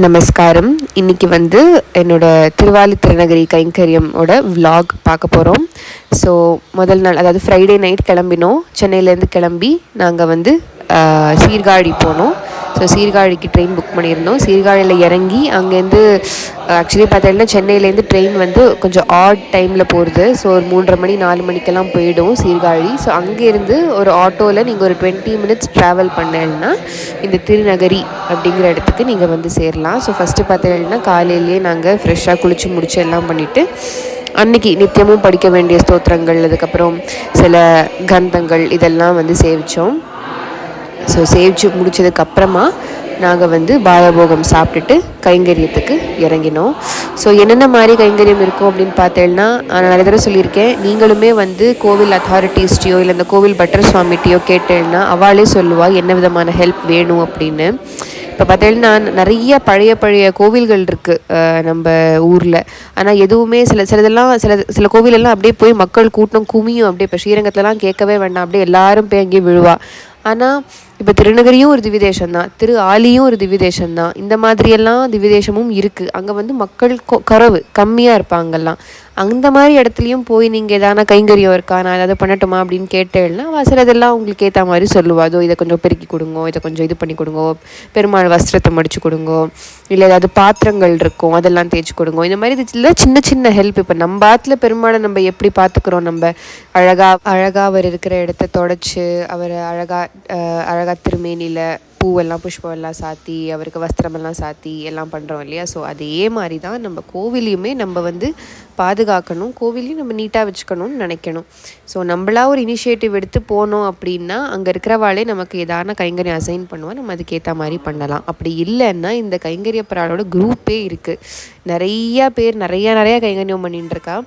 நமஸ்காரம். இன்றைக்கி வந்து என்னோடய திருவாலி திருநகரி கைங்கரியமோட விலாக் பார்க்க போகிறோம். ஸோ முதல் நாள், அதாவது ஃப்ரைடே நைட் கிளம்பினோம். சென்னையிலேருந்து கிளம்பி நாங்கள் வந்து சீர்காழி போனோம். ஸோ சீர்காழிக்கு ட்ரெயின் புக் பண்ணியிருந்தோம். சீர்காழியில் இறங்கி அங்கேருந்து ஆக்சுவலி பார்த்தீங்கன்னா சென்னையிலேருந்து ட்ரெயின் வந்து கொஞ்சம் ஆட் டைமில் போகிறது. ஸோ ஒரு 3:30 மணி 4 மணிக்கெல்லாம் போயிடும் சீர்காழி. ஸோ அங்கேருந்து ஒரு ஆட்டோவில் நீங்கள் ஒரு 20 மினிட்ஸ் ட்ராவல் பண்ணேன்னா இந்த திருநகரி அப்படிங்கிற இடத்துக்கு நீங்கள் வந்து சேரலாம். ஸோ ஃபஸ்ட்டு பார்த்தீங்கன்னா காலையிலேயே நாங்கள் ஃப்ரெஷ்ஷாக குளித்து முடிச்சு எல்லாம் பண்ணிவிட்டு அன்றைக்கி நித்தியமும் படிக்க வேண்டிய ஸ்தோத்திரங்கள், அதுக்கப்புறம் சில கந்தங்கள் இதெல்லாம் வந்து சேவித்தோம். ஸோ சேவிச்சு முடித்ததுக்கப்புறமா நாங்கள் வந்து பாயபோகம் சாப்பிட்டுட்டு கைங்கரியத்துக்கு இறங்கினோம். ஸோ என்னென்ன மாதிரி கைங்கரியம் இருக்கும் அப்படின்னு பார்த்தேன்னா, நான் நிறைய தடவை சொல்லியிருக்கேன், நீங்களுமே வந்து கோவில் அத்தாரிட்டிஸ்டையோ இல்லை இந்த கோவில் பட்டர் சுவாமிகிட்டையோ கேட்டேன்னா அவளே சொல்லுவாள் என்ன விதமான ஹெல்ப் வேணும் அப்படின்னு. இப்போ பார்த்தீங்கன்னா நிறைய பழைய கோவில்கள் இருக்குது நம்ம ஊரில். ஆனால் எதுவுமே சில கோவிலெல்லாம் அப்படியே போய் மக்கள் கூட்டம் குமியும். அப்படியே இப்போ ஸ்ரீரங்கத்துலலாம் கேட்கவே வேண்டாம், அப்படியே எல்லாரும் போய் அங்கேயே விழுவா. ஆனால் இப்போ திருநகரியும் ஒரு திவ்யதேசம்தான், திரு ஆலியும் ஒரு திவ்யதேசம்தான். இந்த மாதிரியெல்லாம் திவ்யதேசமும் இருக்குது. அங்கே வந்து மக்கள் குறைவு கம்மியாக இருப்பாங்கல்லாம். அந்த மாதிரி இடத்துலையும் போய் நீங்கள் எதான கைங்கரியம் இருக்கா, நான் ஏதாவது பண்ணட்டுமா அப்படின்னு கேட்டேன்னா சிலதெல்லாம் உங்களுக்கு ஏற்ற மாதிரி சொல்லுவா. அதோ இதை கொஞ்சம் பெருக்கி கொடுங்கோ, இதை கொஞ்சம் இது பண்ணி கொடுங்கோ, பெருமாள் வஸ்திரத்தை மடித்து கொடுங்கோ, இல்லை ஏதாவது பாத்திரங்கள் இருக்கும் அதெல்லாம் தேய்ச்சி கொடுங்கோ. இந்த மாதிரி இதில் சின்ன சின்ன ஹெல்ப். இப்போ நம்ம ஆற்றுல பெருமாளை நம்ம எப்படி பார்த்துக்குறோம், நம்ம அழகாக அவர் இருக்கிற இடத்த தொடச்சி அவரை அழகாக திருமேனியில் பூவெல்லாம் புஷ்பமெல்லாம் சாத்தி அவருக்கு வஸ்திரமெல்லாம் சாத்தி எல்லாம் பண்ணுறோம் இல்லையா. ஸோ அதே மாதிரி தான் நம்ம கோவிலையுமே நம்ம வந்து பாதுகாக்கணும், கோவிலையும் நம்ம நீட்டாக வச்சுக்கணும்னு நினைக்கணும். ஸோ நம்மளா ஒரு இனிஷியேட்டிவ் எடுத்து போனோம் அப்படின்னா அங்கே இருக்கிறவாளே நமக்கு எதான கைங்கரியம் அசைன் பண்ணுவோம், நம்ம அதுக்கேற்ற மாதிரி பண்ணலாம். அப்படி இல்லைன்னா இந்த கைங்கரிய பராளோட குரூப்பே இருக்குது, நிறையா பேர் நிறையா கைங்கரியம் பண்ணிட்டு இருக்கா.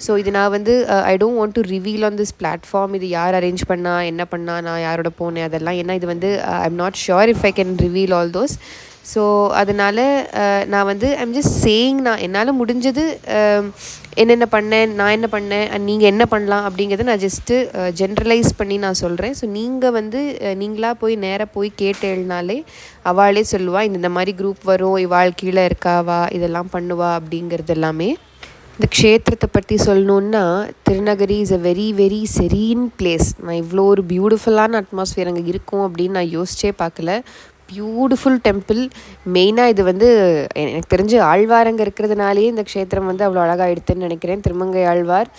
ஸோ இது நான் வந்து I don't want to reveal on this platform, இது யார் அரேஞ்ச் பண்ணா என்ன பண்ணா நான் யாரோட போனேன் அதெல்லாம். ஏன்னா இது வந்து I am not sure if I can reveal all those. So அதனால் நான் வந்து ஐம் ஜஸ்ட் சேயிங், நான் என்னால் முடிஞ்சது என்னென்ன பண்ணேன், நான் என்ன பண்ணேன், நீங்கள் என்ன பண்ணலாம் அப்படிங்கிறத நான் ஜஸ்ட்டு ஜென்ரலைஸ் பண்ணி நான் சொல்கிறேன். ஸோ நீங்கள் வந்து நீங்களாக போய் நேராக போய் கேட்டேனாலே அவளே சொல்லுவாள் இந்த மாதிரி குரூப் வரும், இவாள் கீழே இருக்காவா, இதெல்லாம் பண்ணுவா அப்படிங்கிறது எல்லாமே. இந்த க்ஷேத்திரத்தை பற்றி சொல்லணுன்னா Thirunagari is a very very serine place. நான் இவ்வளோ ஒரு பியூட்டிஃபுல்லான அட்மாஸ்ஃபியர் அங்கே இருக்கும் அப்படின்னு நான் யோசிச்சே பார்க்கல. Beautiful temple. மெயினாக இது வந்து எனக்கு தெரிஞ்சு ஆழ்வாரங்க இருக்கிறதுனாலேயே இந்த க்ஷேத்திரம் வந்து அவ்வளோ அழகாகிடுதுன்னு நினைக்கிறேன். திருமங்கை ஆழ்வார்,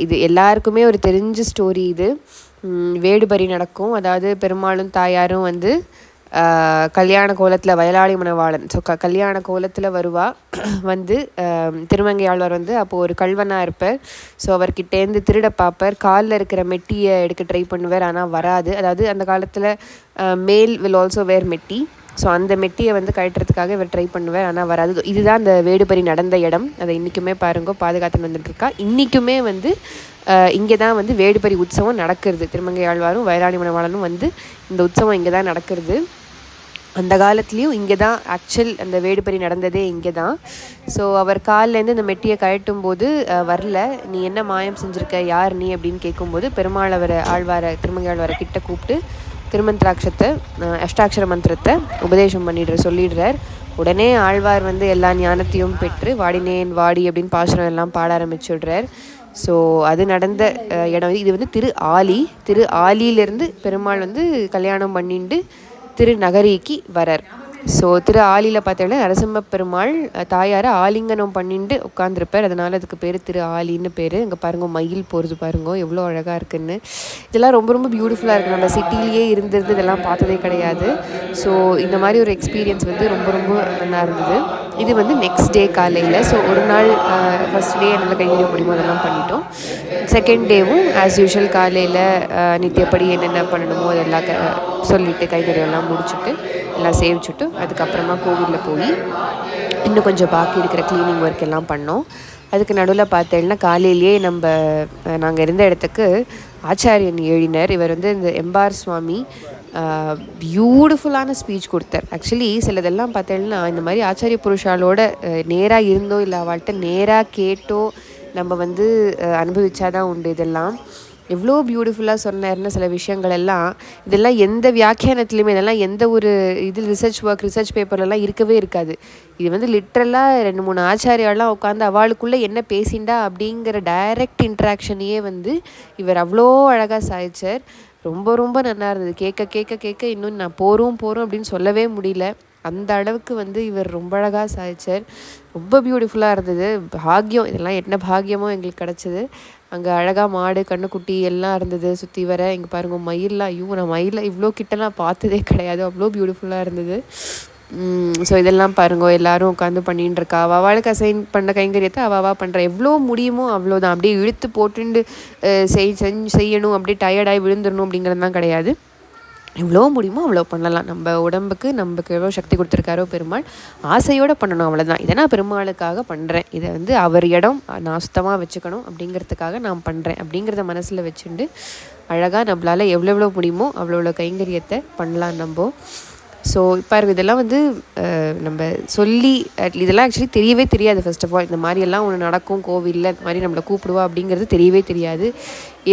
இது எல்லாருக்குமே ஒரு தெரிஞ்ச ஸ்டோரி. இது வேடுபரி நடக்கும், அதாவது பெருமாளும் தாயாரும் வந்து கல்யாண கோலத்தில் வயலாளி மணவாளன், ஸோ கல்யாண கோலத்தில் வருவா. வந்து திருமங்கை ஆழ்வார் வந்து அப்போது ஒரு கல்வனாக இருப்பார். ஸோ அவர்கிட்டேருந்து திருட பார்ப்பார், காலில் இருக்கிற மெட்டியை எடுக்க ட்ரை பண்ணுவார், ஆனால் வராது. அதாவது அந்த காலத்தில் மேல் வில் ஆல்சோ வேர் மெட்டி. ஸோ அந்த மெட்டியை வந்து கழட்டுறதுக்காக இவர் ட்ரை பண்ணுவார், ஆனால் வராது. இதுதான் அந்த வேடுபரி நடந்த இடம். அதை இன்றைக்குமே பாருங்கோ பாதுகாத்துன்னு வந்துட்டுருக்கா. இன்றைக்குமே வந்து இங்கே தான் வந்து வேடுபரி உற்சவம் நடக்கிறது. திருமங்கை ஆழ்வாரும் வயலாளி மணவாளனும் வந்து இந்த உற்சவம் இங்கே தான் நடக்கிறது. அந்த காலத்துலேயும் இங்கே தான் ஆக்சுவல் அந்த வேடுபரி நடந்ததே இங்கே தான். ஸோ அவர் காலிலேருந்து இந்த மெட்டியை கழட்டும் போது வரல, நீ என்ன மாயம் செஞ்சுருக்க, யார் நீ அப்படின்னு கேட்கும்போது பெருமாள் ஆழ்வாரை திருமங்கை ஆழ்வாரை கிட்ட கூப்பிட்டு திருமந்திராட்சத்தை அஷ்டாட்சர மந்திரத்தை உபதேசம் சொல்லிடுறார். உடனே ஆழ்வார் வந்து எல்லா ஞானத்தையும் பெற்று வாடினேன் வாடி அப்படின்னு பாசுரம் எல்லாம் பாட ஆரம்பிச்சுடுறார். ஸோ அது நடந்த இடம் இது வந்து திரு ஆலியிலேருந்து பெருமாள் வந்து கல்யாணம் பண்ணிட்டு திருநகரிக்கு வரார். ஸோ திரு ஆலியில் பார்த்தோன்னா நரசிம்ம பெருமாள் தாயாரை ஆலிங்கனம் பண்ணிட்டு உட்காந்துருப்பார். அதனால் அதுக்கு பேர் திரு ஆலின்னு பேர். இங்கே பாருங்கள் மயில் போகிறது பாருங்க எவ்வளோ அழகாக இருக்குன்னு. இதெல்லாம் ரொம்ப ரொம்ப பியூட்டிஃபுல்லாக இருக்குது. நம்ம சிட்டிலேயே இருந்திருந்து இதெல்லாம் பார்த்ததே கிடையாது. ஸோ இந்த மாதிரி ஒரு எக்ஸ்பீரியன்ஸ் வந்து ரொம்ப ரொம்ப நல்லா இருந்தது. இது வந்து நெக்ஸ்ட் டே காலையில். ஸோ ஒரு நாள் ஃபஸ்ட் டே என்னால் கைங்கரியம் முடியுமோ அதெல்லாம் பண்ணிட்டோம். செகண்ட் டேவும் ஆஸ் யூஷுவல் காலையில் நித்தியப்படி என்னென்ன பண்ணணுமோ அதெல்லாம் சொல்லிவிட்டு கைங்கரியெல்லாம் முடிச்சுட்டு எல்லாம் சேவிச்சுட்டு அதுக்கப்புறமா கோவிலில் போய் இன்னும் கொஞ்சம் பாக்கி இருக்கிற க்ளீனிங் ஒர்க் எல்லாம் பண்ணோம். அதுக்கு நடுவில் பார்த்தேன்னா காலையிலேயே நாங்கள் இருந்த இடத்துக்கு ஆச்சாரியன் எழுதினார். இவர் வந்து இந்த எம்பார் சுவாமி பியூட்டிஃபுல்லான ஸ்பீச் கொடுத்தார். ஆக்சுவலி சிலதெல்லாம் பார்த்தேன்னா இந்த மாதிரி ஆச்சாரிய புருஷாலோட நேராக இருந்தோ இல்லை அவள்கிட்ட நேராக கேட்டோ நம்ம வந்து அனுபவிச்சாதான் உண்டு இதெல்லாம். எவ்வளோ பியூட்டிஃபுல்லாக சொன்னார்னு சில விஷயங்கள் எல்லாம் இதெல்லாம் எந்த வியாக்கியானத்துலேயுமே இதெல்லாம் எந்த ஒரு இதில் ரிசர்ச் பேப்பர்லலாம் இருக்கவே இருக்காது. இது வந்து லிட்ரலாக 2-3 ஆச்சாரியாலாம் உட்காந்து அவளுக்குள்ளே என்ன பேசிண்டா அப்படிங்கிற டைரக்ட் இன்ட்ராக்ஷனையே வந்து இவர் அவ்வளோ அழகாக சாய்ச்சார். ரொம்ப ரொம்ப நல்லா இருந்தது. கேட்க கேட்க கேட்க இன்னும் நான் போகிறோம் அப்படின்னு சொல்லவே முடியல. அந்த அளவுக்கு வந்து இவர் ரொம்ப அழகாக சாய்ச்சார். ரொம்ப பியூட்டிஃபுல்லாக இருந்தது. பாக்கியம், இதெல்லாம் என்ன பாக்கியமோ எங்களுக்கு கிடச்சிது. அங்கே அழகாக மாடு கண்ணுக்குட்டி எல்லாம் இருந்தது சுற்றி வர. இங்கே பாருங்கள் மயிலெலாம், ஐயோ நான் மயிலில் இவ்வளோ கிட்டலாம் பார்த்ததே கிடையாது, அவ்வளோ பியூட்டிஃபுல்லாக இருந்தது. ஸோ இதெல்லாம் பாருங்க எல்லோரும் உட்காந்து பண்ணின்னு இருக்கா. அவளுக்கு அசைன் பண்ண கைங்கரியத்தை அவா பண்ணுற எவ்வளோ முடியுமோ அவ்வளோதான். அப்படியே இழுத்து போட்டுண்டு செய்யணும், அப்படியே டயர்டாகி விழுந்துடணும் அப்படிங்கிறதுலாம் கிடையாது. எவ்வளோ முடியுமோ அவ்வளோ பண்ணலாம். நம்ம உடம்புக்கு நமக்கு எவ்வளோ சக்தி கொடுத்துருக்காரோ பெருமாள், ஆசையோடு பண்ணணும், அவ்வளோதான். இதை நான் பெருமாளுக்காக பண்ணுறேன், இதை வந்து அவர் இடம் நான் சுத்தமாக வச்சுக்கணும் அப்படிங்கிறதுக்காக நான் பண்ணுறேன் அப்படிங்கிறத மனசில் வச்சுட்டு அழகாக நம்மளால் எவ்வளோ முடியுமோ அவ்வளோ கைங்கரியத்தை பண்ணலாம் நம்ம. ஸோ இப்போ இருக்குது இதெல்லாம் வந்து நம்ம சொல்லி இதெல்லாம் ஆக்சுவலி தெரியவே தெரியாது. ஃபர்ஸ்ட் ஆஃப் ஆல் இந்த மாதிரியெல்லாம் ஒன்று நடக்கும் கோவிலில், இந்த மாதிரி நம்மளை கூப்பிடுவா அப்படிங்கிறது தெரியவே தெரியாது.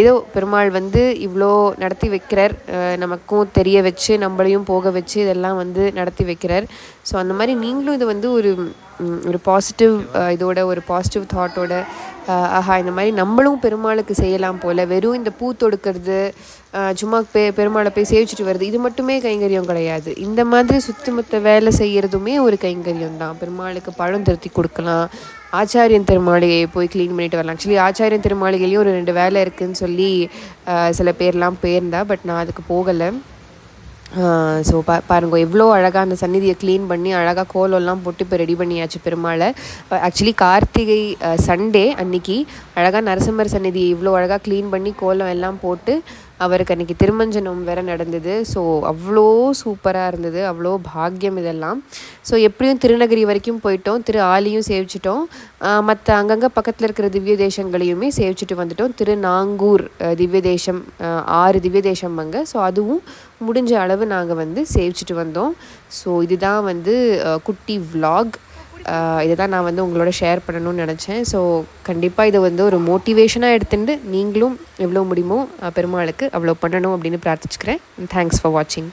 ஏதோ பெருமாள் வந்து இவ்வளோ நடத்தி வைக்கிறார், நமக்கும் தெரிய வச்சு நம்மளையும் போக வச்சு இதெல்லாம் வந்து நடத்தி வைக்கிறார். ஸோ அந்த மாதிரி நீங்களும் இது வந்து ஒரு பாசிட்டிவ் இதோட ஒரு பாசிட்டிவ் தாட்டோட ஆஹா இந்த மாதிரி நம்மளும் பெருமாளுக்கு செய்யலாம் போல். வெறும் இந்த பூ தொடுக்கிறது, சும்மா பெருமாளை போய் சேவிச்சுட்டு வருது, இது மட்டுமே கைங்கரியம் கிடையாது. இந்த மாதிரி சுத்தமுத்த வேலை செய்கிறதுமே ஒரு கைங்கரியம் தான். பெருமாளுக்கு பழம் திருத்தி கொடுக்கலாம், ஆச்சாரியன் திருமாளிகையை போய் க்ளீன் பண்ணிட்டு வரலாம். ஆக்சுவலி ஆச்சாரியன் திருமாளிகையிலையும் ஒரு 2 வேலை இருக்குதுன்னு சொல்லி சில பேர்லாம் போயிருந்தா, பட் நான் அதுக்கு போகலை. ஸோ பாருங்க எவ்வளோ அழகாக அந்த சந்நிதியை க்ளீன் பண்ணி அழகாக கோலம்லாம் போட்டு இப்போ ரெடி பண்ணியாச்சு பெருமாளை. ஆக்சுவலி கார்த்திகை சண்டே அன்னைக்கு அழகாக நரசிம்மர் சந்நிதியை இவ்வளோ அழகாக க்ளீன் பண்ணி கோலம் எல்லாம் போட்டு அவருக்கு அன்றைக்கி திருமஞ்சனம் வேறு நடந்தது. ஸோ அவ்வளோ சூப்பராக இருந்தது, அவ்வளோ பாக்கியம் இதெல்லாம். ஸோ எப்படியும் திருநகரி வரைக்கும் போயிட்டோம், திரு ஆலியும் சேவிச்சிட்டோம், மற்ற அங்கங்கே பக்கத்தில் இருக்கிற திவ்ய தேசங்களையுமே சேவிச்சுட்டு வந்துட்டோம். திருநாங்கூர் திவ்ய தேசம் 6 திவ்ய தேசம் அங்கே. ஸோ அதுவும் முடிஞ்ச அளவு நாங்கள் வந்து சேவிச்சுட்டு வந்தோம். ஸோ இதுதான் வந்து குட்டி விலாக். இதை தான் நான் வந்து உங்களோட ஷேர் பண்ணணும்னு நினச்சேன். ஸோ கண்டிப்பாக இதை வந்து ஒரு மோட்டிவேஷனாக எடுத்துட்டு நீங்களும் எவ்வளோ முடியுமோ பெருமாளுக்கு அவ்வளோ பண்ணணும் அப்படின்னு பிரார்த்திச்சுக்கிறேன். தேங்க்ஸ் ஃபார் வாட்சிங்.